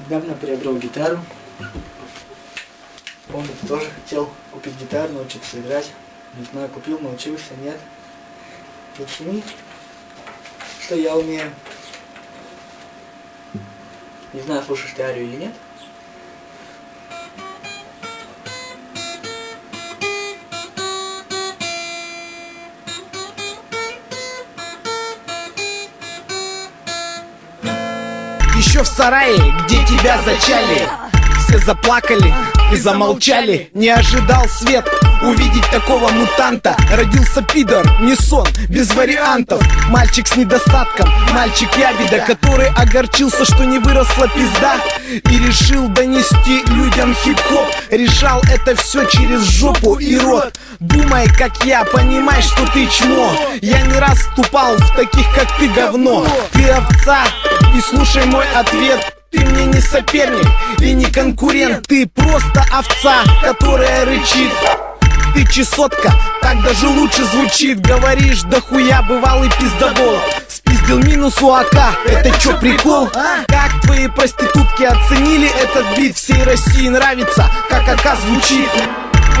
Недавно приобрел гитару. Помню, тоже хотел купить гитару, научиться играть. Не знаю, купил, научился, нет. Зацени, что я умею. Не знаю, слушаешь ты Арию или нет. Еще в сарае, где тебя зачали, все заплакали и замолчали. Не ожидал свет увидеть такого мутанта. Родился пидор, не сон, без вариантов. Мальчик с недостатком, мальчик ябеда, который огорчился, что не выросла пизда, и решил донести людям хип-хоп. Решал это все через жопу и рот. Думай, как я, понимай, что ты чмо. Я не раз вступал в таких, как ты, говно. Ты овца, и слушай мой ответ. Ты мне не соперник и не конкурент. Ты просто овца, которая рычит. Ты чесотка, так даже лучше звучит. Говоришь, да хуя, бывалый пиздобол. Спиздил минус у АК, это чё, прикол? Как твои проститутки оценили этот бит? Всей России нравится, как АК звучит.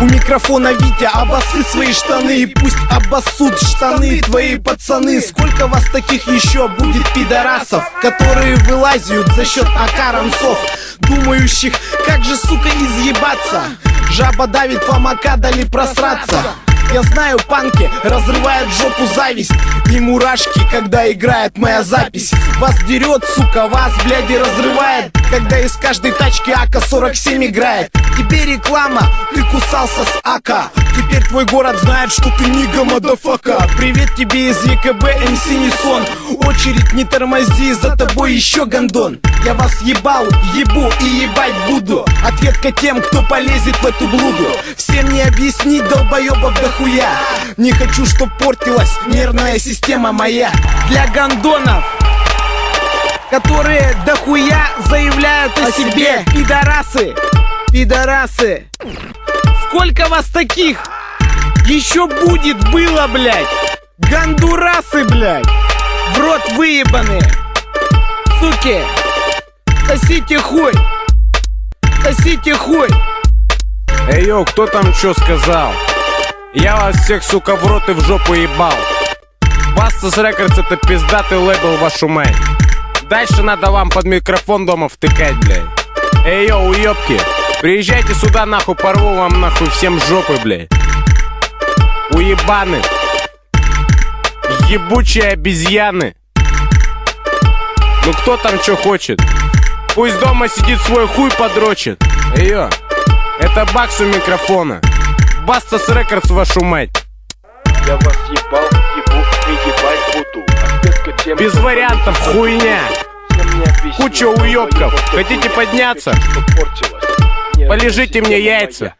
У микрофона Витя, обоссы свои штаны, и пусть обоссут штаны твои пацаны. Сколько вас таких еще будет, пидорасов, которые вылазят за счет АК ранцов, думающих, как же, сука, изъебаться. Жаба давит, вам АК дали просраться. Я знаю, панки разрывают жопу зависть и мурашки, когда играет моя запись. Вас дерет, сука, вас, бляди, разрывает, когда из каждой тачки АК-47 играет. Тебе реклама, ты кусался с АК. Теперь твой город знает, что ты нига, мадафака. Привет тебе из ЕКБ, МС Нисон. Очередь не тормози, за тобой еще гондон. Я вас ебал, ебу и ебать буду. Ответка тем, кто полезет в эту блуду. Всем не объяснить, долбоебов дохуя. Не хочу, чтоб портилась нервная система моя. Для гондонов, которые дохуя заявляют о себе. Пидорасы, пидорасы. Сколько вас таких еще будет, было, блядь? Гондурасы, блядь. В рот выебанные, суки. Сосите хуй, сосите хуй. Эй, йоу, кто там что сказал? Я вас всех, сука, в рот и в жопу ебал. Bastos Records — это пиздатый лейбл, вашу мать. Дальше надо вам под микрофон дома втыкать, блядь. Эй, йоу, уёбки, приезжайте сюда, нахуй, порву вам, нахуй, всем жопы, блядь. Уебаны, ебучие обезьяны. Ну кто там что хочет? Пусть дома сидит, свой хуй подрочит. Эй, йо, это Бакс у микрофона. Bastos Records, вашу мать. Я вас ебал, ебу и ебать буду. Ответка тем, без вариантов, хуйня. Куча уёбков. Хотите подняться? Полежите мне яйца.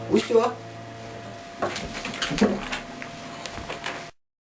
Усё.